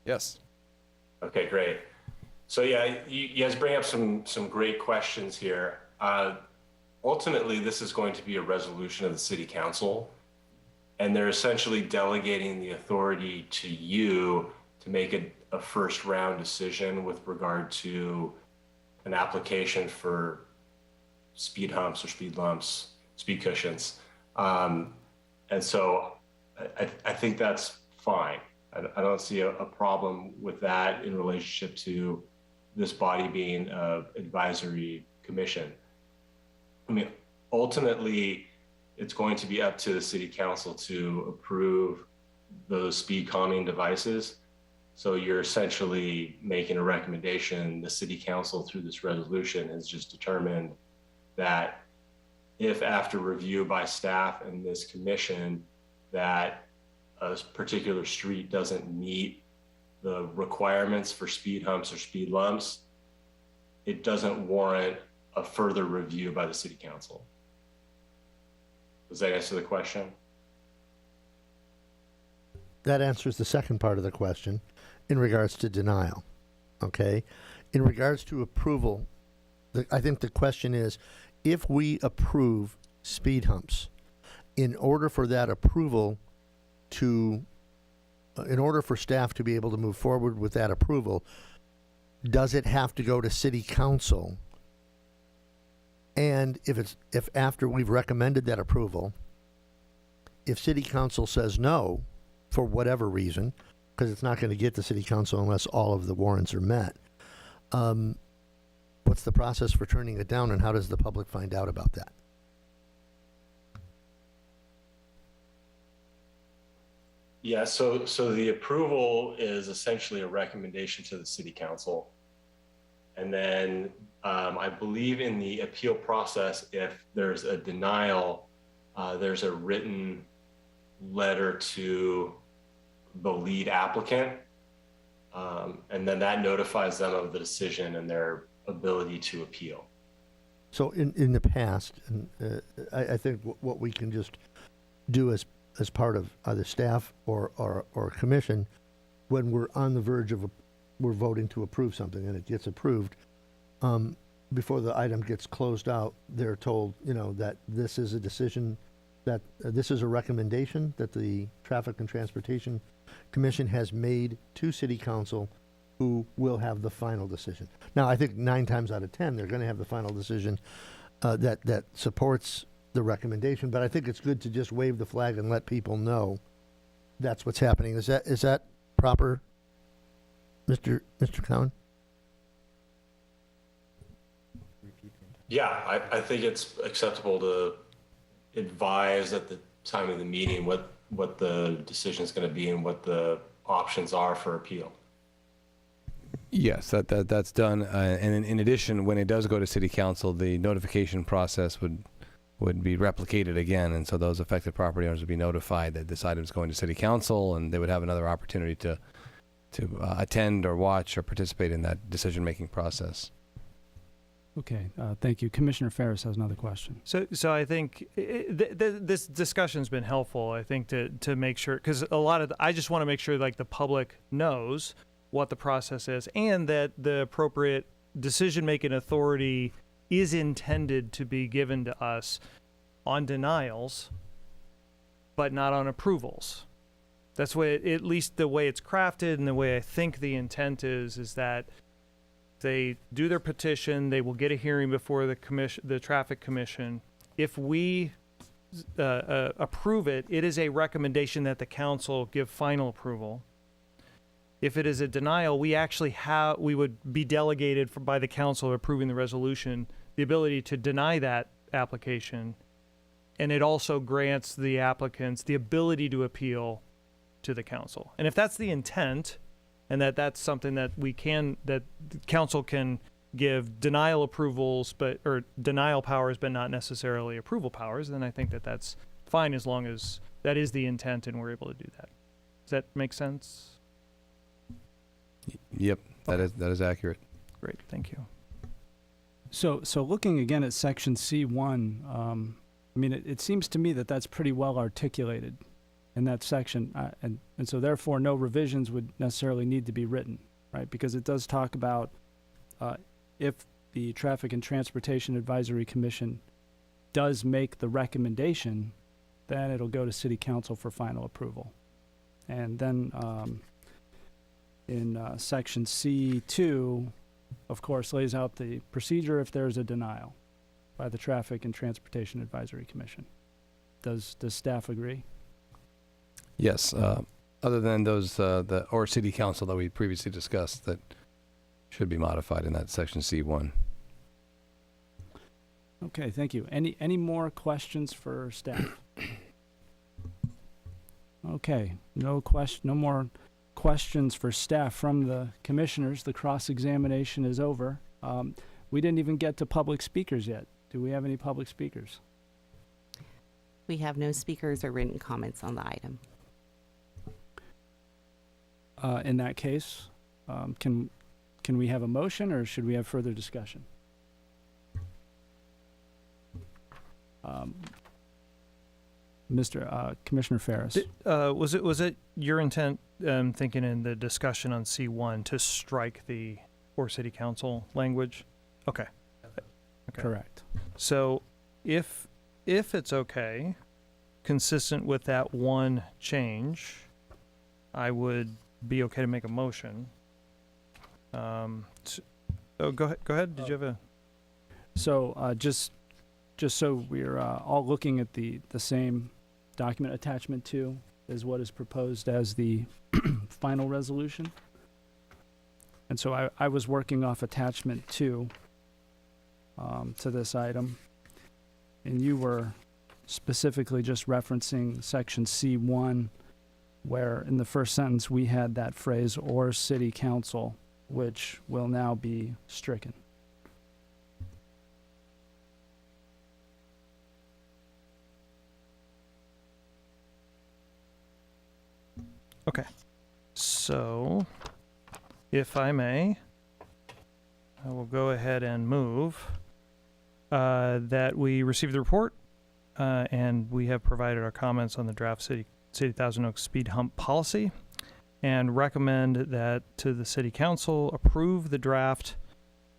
Yes. Okay, great. So yeah, you guys bring up some great questions here. Ultimately, this is going to be a resolution of the city council, and they're essentially delegating the authority to you to make a first round decision with regard to an application for speed humps or speed lumps, speed cushions. And so I think that's fine. I don't see a problem with that in relationship to this body being an advisory commission. I mean, ultimately, it's going to be up to the city council to approve those speed calming devices. So you're essentially making a recommendation. The city council, through this resolution, has just determined that if after review by staff and this commission that a particular street doesn't meet the requirements for speed humps or speed lumps, it doesn't warrant a further review by the city council. Does that answer the question? That answers the second part of the question in regards to denial, okay? In regards to approval, I think the question is, if we approve speed humps, in order for that approval to, in order for staff to be able to move forward with that approval, does it have to go to city council? And if after we've recommended that approval, if city council says no, for whatever reason, because it's not going to get to city council unless all of the warrants are met, what's the process for turning it down, and how does the public find out about that? Yeah, so the approval is essentially a recommendation to the city council. And then I believe in the appeal process, if there's a denial, there's a written letter to the lead applicant. And then that notifies them of the decision and their ability to appeal. So in the past, and I think what we can just do as part of either staff or commission, when we're on the verge of we're voting to approve something and it gets approved, before the item gets closed out, they're told, that this is a decision, that this is a recommendation that the Traffic and Transportation Commission has made to City Council, who will have the final decision. Now, I think 9 times out of 10, they're going to have the final decision that supports the recommendation, but I think it's good to just wave the flag and let people know that's what's happening. Is that proper, Mr. Cowan? Yeah, I think it's acceptable to advise at the time of the meeting what the decision is going to be and what the options are for appeal. Yes, that's done. And in addition, when it does go to City Council, the notification process would be replicated again, and so those affected property owners would be notified that this item is going to City Council, and they would have another opportunity to attend or watch or participate in that decision-making process. Okay, thank you. Commissioner Ferris has another question. So I think this discussion's been helpful, I think, to make sure, because I just want to make sure like the public knows what the process is and that the appropriate decision-making authority is intended to be given to us on denials, but not on approvals. That's at least the way it's crafted and the way I think the intent is that they do their petition, they will get a hearing before the Traffic Commission. If we approve it, it is a recommendation that the council give final approval. If it is a denial, we would be delegated by the council approving the resolution the ability to deny that application, and it also grants the applicants the ability to appeal to the council. And if that's the intent, and that's something that that the council can give denial approvals, or denial powers, but not necessarily approval powers, then I think that's fine as long as that is the intent and we're able to do that. Does that make sense? Yep, that is accurate. Great, thank you. So looking again at section C1, it seems to me that that's pretty well articulated in that section, and so therefore no revisions would necessarily need to be written, right? Because it does talk about if the Traffic and Transportation Advisory Commission does make the recommendation, then it'll go to City Council for final approval. And then in section C2, of course, lays out the procedure if there's a denial by the Traffic and Transportation Advisory Commission. Does staff agree? Yes. Other than those, or City Council that we previously discussed, that should be modified in that section C1. Okay, thank you. Any more questions for staff? Okay, no more questions for staff from the commissioners. The cross-examination is over. We didn't even get to public speakers yet. Do we have any public speakers? We have no speakers or written comments on the item. In that case, can we have a motion, or should we have further discussion? Commissioner Ferris. Was it your intent, thinking in the discussion on C1, to strike the or City Council language? Okay. Correct. So if it's okay, consistent with that one change, I would be okay to make a motion. Go ahead. Did you have a? So just so we're all looking at the same document, attachment 2 is what is proposed as the final resolution. And so I was working off attachment 2 to this item, and you were specifically just referencing section C1 where in the first sentence we had that phrase "or city council," which will now be stricken. Okay. So, if I may, I will go ahead and move that we receive the report, and we have provided our comments on the draft City Thousand Oaks speed hump policy, and recommend that to the City Council approve the draft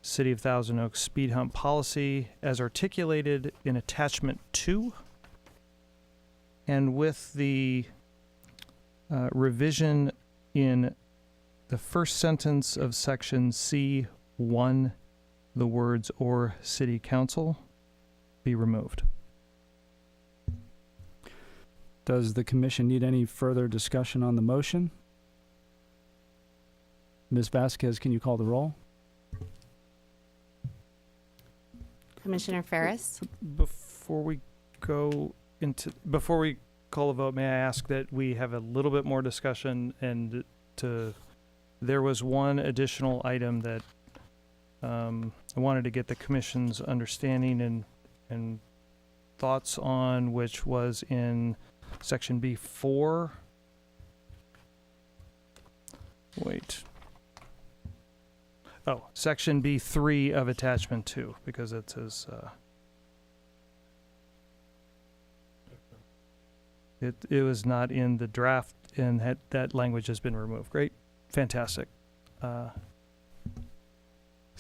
City of Thousand Oaks speed hump policy as articulated in Attachment 2, and with the revision in the first sentence of section C1, the words "or city council" be removed. Does the commission need any further discussion on the motion? Ms. Vasquez, can you call the roll? Commissioner Ferris? Before we call a vote, may I ask that we have a little bit more discussion, and there was one additional item that I wanted to get the commission's understanding and thoughts on, which was in section B4. Section B3 of attachment 2, because it says it was not in the draft, and that language has been removed. Great. Fantastic. So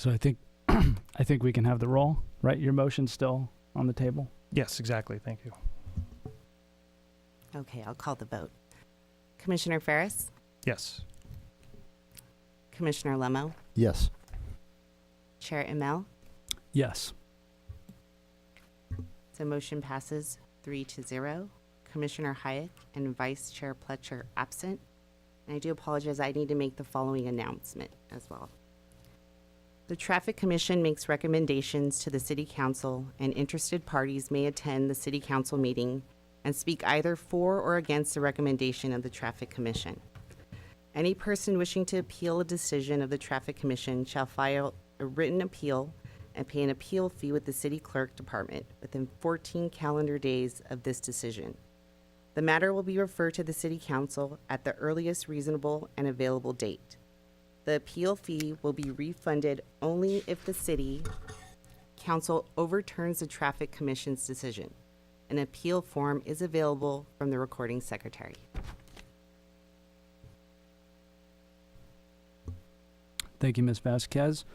I think I think we can have the roll, right? Your motion's still on the table? Yes, exactly. Thank you. Okay, I'll call the vote. Commissioner Ferris? Yes. Commissioner Lemo? Yes. Chair Imel? Yes. So motion passes 3-0. Commissioner Hayek and Vice Chair Pletcher absent. And I do apologize, I need to make the following announcement as well. The Traffic Commission makes recommendations to the City Council, and interested parties may attend the City Council meeting and speak either for or against the recommendation of the Traffic Commission. Any person wishing to appeal a decision of the Traffic Commission shall file a written appeal and pay an appeal fee with the City Clerk Department within 14 calendar days of this decision. The matter will be referred to the City Council at the earliest reasonable and available date. The appeal fee will be refunded only if the City Council overturns the Traffic Commission's decision. An appeal form is available from the recording secretary. Thank you, Ms. Vasquez.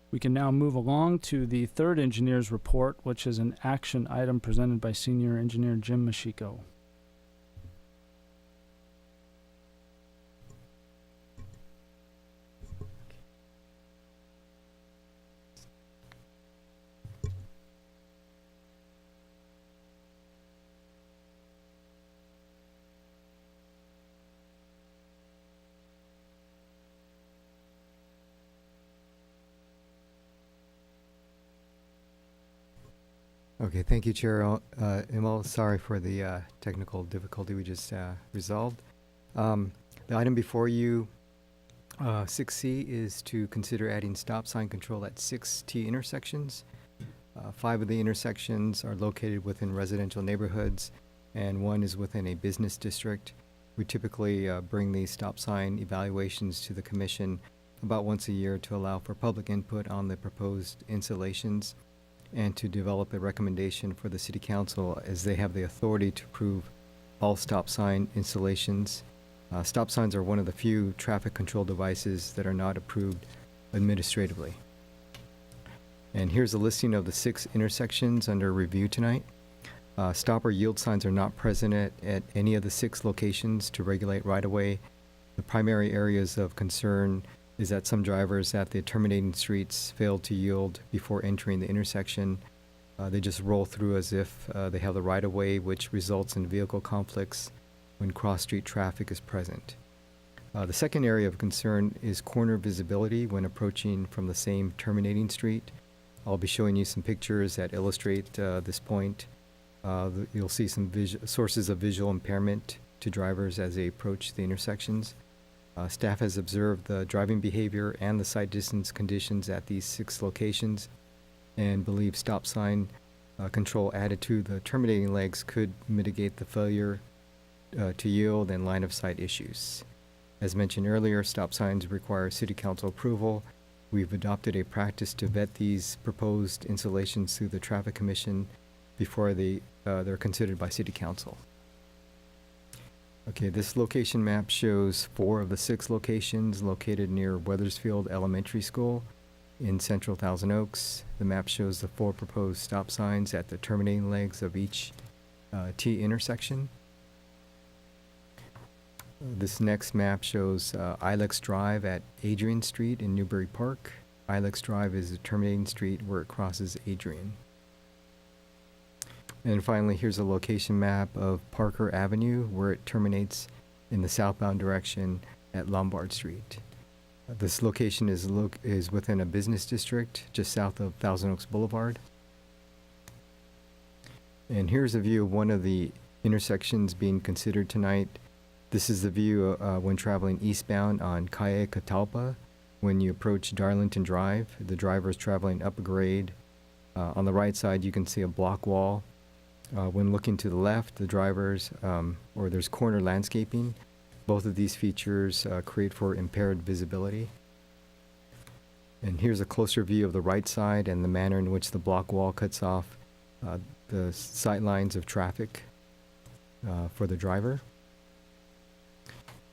We can now move along to the third engineer's report, which is an action item presented by Senior Engineer Jim Mashiko. Okay, thank you, Chair Emil. Sorry for the technical difficulty we just resolved. The item before you, 6C, is to consider adding stop sign control at 6 T intersections. 5 of the intersections are located within residential neighborhoods, and 1 is within a business district. We typically bring these stop sign evaluations to the Commission about once a year to allow for public input on the proposed installations, and to develop a recommendation for the City Council, as they have the authority to approve all stop sign installations. Stop signs are one of the few traffic control devices that are not approved administratively. And here's a listing of the 6 intersections under review tonight. Stop or yield signs are not present at any of the 6 locations to regulate right-of-way. The primary areas of concern is that some drivers at the terminating streets fail to yield before entering the intersection. They just roll through as if they have the right-of-way, which results in vehicle conflicts when cross-street traffic is present. The second area of concern is corner visibility when approaching from the same terminating street. I'll be showing you some pictures that illustrate this point. You'll see some sources of visual impairment to drivers as they approach the intersections. Staff has observed the driving behavior and the sight distance conditions at these 6 locations and believes stop sign control added to the terminating legs could mitigate the failure to yield and line of sight issues. As mentioned earlier, stop signs require City Council approval. We've adopted a practice to vet these proposed installations through the Traffic Commission before they're considered by City Council. Okay, this location map shows 4 of the 6 locations located near Weathersfield Elementary School in central Thousand Oaks. The map shows the 4 proposed stop signs at the terminating legs of each T intersection. This next map shows Ilex Drive at Adrian Street in Newberry Park. Ilex Drive is the terminating street where it crosses Adrian. And finally, here's a location map of Parker Avenue where it terminates in the southbound direction at Lombard Street. This location is within a business district just south of Thousand Oaks Boulevard. And here's a view of one of the intersections being considered tonight. This is the view when traveling eastbound on Calle Catalpa. When you approach Darlington Drive, the driver is traveling up a grade. On the right side, you can see a block wall. When looking to the left, the drivers, or there's corner landscaping. Both of these features create for impaired visibility. And here's a closer view of the right side and the manner in which the block wall cuts off the sight lines of traffic for the driver.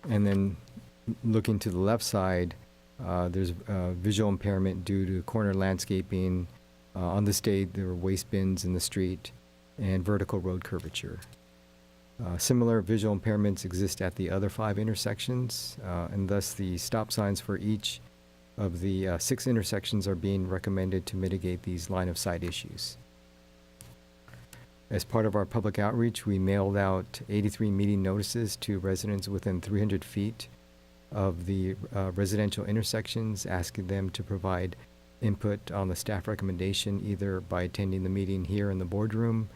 And then looking to the left side, there's visual impairment due to corner landscaping. On this day, there were waste bins in the street and vertical road curvature. Similar visual impairments exist at the other 5 intersections, and thus the stop signs for each of the 6 intersections are being recommended to mitigate these line of sight issues. As part of our public outreach, we mailed out 83 meeting notices to residents within 300 feet of the residential intersections, asking them to provide input on the staff recommendation either by attending the meeting here in the boardroom,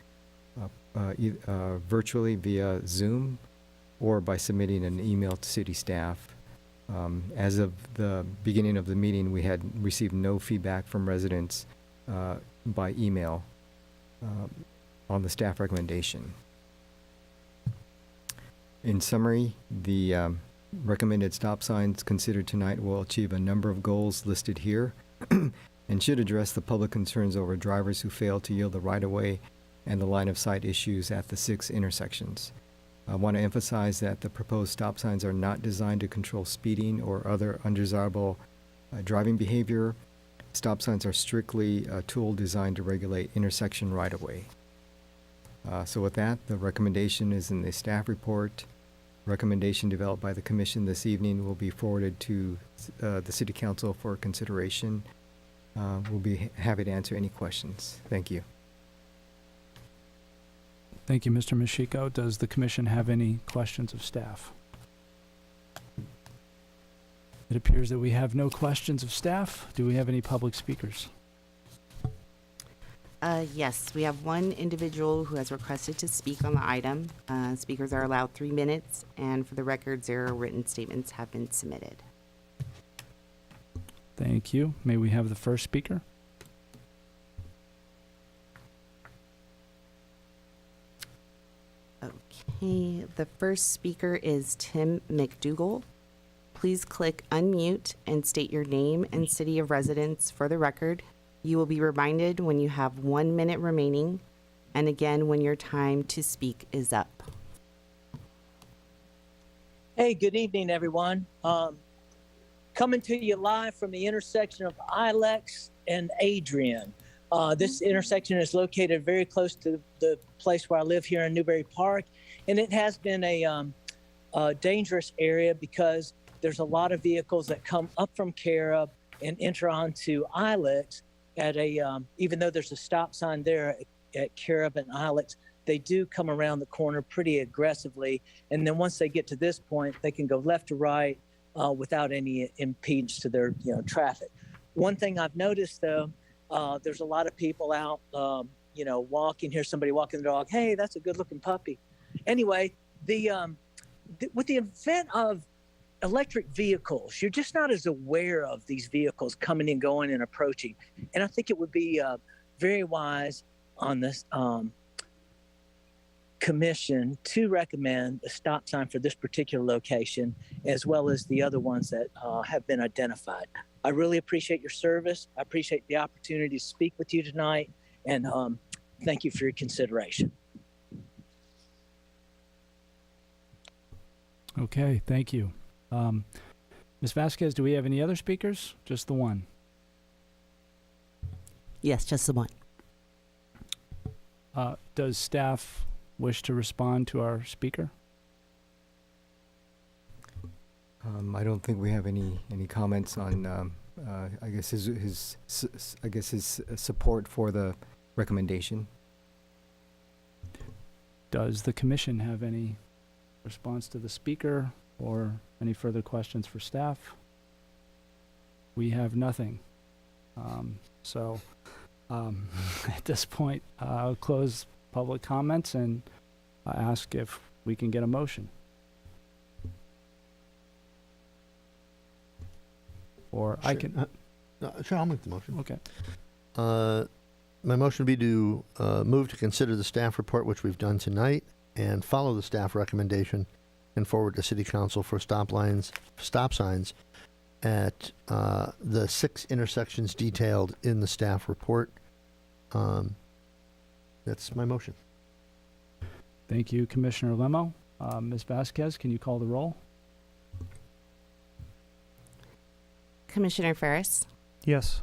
virtually via Zoom, or by submitting an email to city staff. As of the beginning of the meeting, we had received no feedback from residents by email on the staff recommendation. In summary, the recommended stop signs considered tonight will achieve a number of goals listed here and should address the public concerns over drivers who fail to yield the right-of-way and the line-of-sight issues at the 6 intersections. I want to emphasize that the proposed stop signs are not designed to control speeding or other undesirable driving behavior. Stop signs are strictly a tool designed to regulate intersection right-of-way. So with that, the recommendation is in the staff report. Recommendation developed by the commission this evening will be forwarded to the City Council for consideration. We'll be happy to answer any questions. Thank you. Thank you, Mr. Mashiko. Does the commission have any questions of staff? It appears that we have no questions of staff. Do we have any public speakers? Yes, we have one individual who has requested to speak on the item. Speakers are allowed 3 minutes, and for the record, 0 written statements have been submitted. Thank you. May we have the first speaker? Okay, the first speaker is Tim Mcdougall. Please click unmute and state your name and city of residence for the record. You will be reminded when you have 1 minute remaining, and again when your time to speak is up. Hey, good evening, everyone. Coming to you live from the intersection of Ilex and Adrian. This intersection is located very close to the place where I live here in Newberry Park, and it has been a dangerous area because there's a lot of vehicles that come up from Carob and enter onto Ilex at even though there's a stop sign there at Carob and Ilex, they do come around the corner pretty aggressively. And then once they get to this point, they can go left to right without any impedance to their traffic. One thing I've noticed though, there's a lot of people out, walking. Here's somebody walking the dog. Hey, that's a good looking puppy. Anyway, with the advent of electric vehicles, you're just not as aware of these vehicles coming and going and approaching. And I think it would be very wise on this commission to recommend a stop sign for this particular location, as well as the other ones that have been identified. I really appreciate your service. I appreciate the opportunity to speak with you tonight, and thank you for your consideration. Okay, thank you. Ms. Vasquez, do we have any other speakers? Just the one? Yes, just the one. Does staff wish to respond to our speaker? I don't think we have any comments on, I guess his support for the recommendation. Does the commission have any response to the speaker or any further questions for staff? We have nothing. At this point, I'll close public comments and ask if we can get a motion. Or I can. Sure, I'll make the motion. Okay. My motion would be to move to consider the staff report, which we've done tonight, and follow the staff recommendation and forward to City Council for stop signs at the 6 intersections detailed in the staff report. That's my motion. Thank you, Commissioner Lemo. Ms. Vasquez, can you call the roll? Commissioner Ferris, Yes.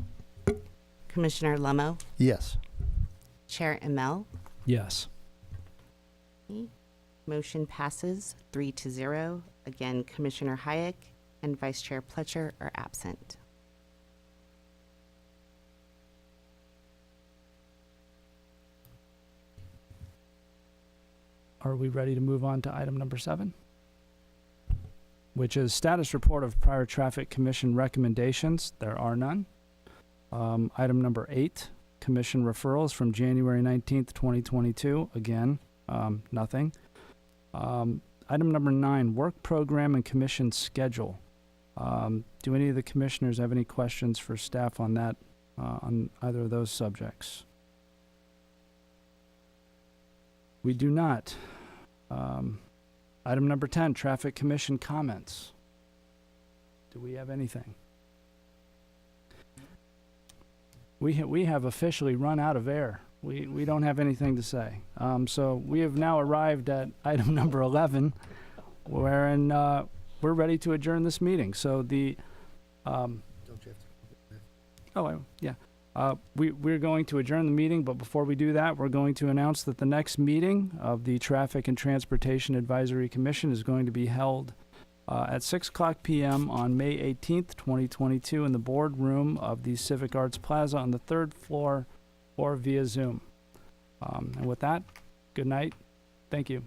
Commissioner Lemo, Yes. Chair Emel. Yes. Motion passes 3-0. Again, Commissioner Hayek and Vice Chair Pletcher are absent. Are we ready to move on to item number 7? Which is status report of prior traffic commission recommendations. There are none. Item number 8, commission referrals from January 19th, 2022. Again, nothing. Item number 9, work program and commission schedule. Do any of the commissioners have any questions for staff on that, on either of those subjects? We do not. Item number 10, traffic commission comments. Do we have anything? We have officially run out of air. We don't have anything to say. So we have now arrived at item number 11, wherein we're ready to adjourn this meeting. So the we're going to adjourn the meeting, but before we do that, we're going to announce that the next meeting of the Traffic and Transportation Advisory Commission is going to be held at 6:00 p.m. on May 18th, 2022 in the boardroom of the Civic Arts Plaza on the 3rd floor or via Zoom. And with that, good night. Thank you.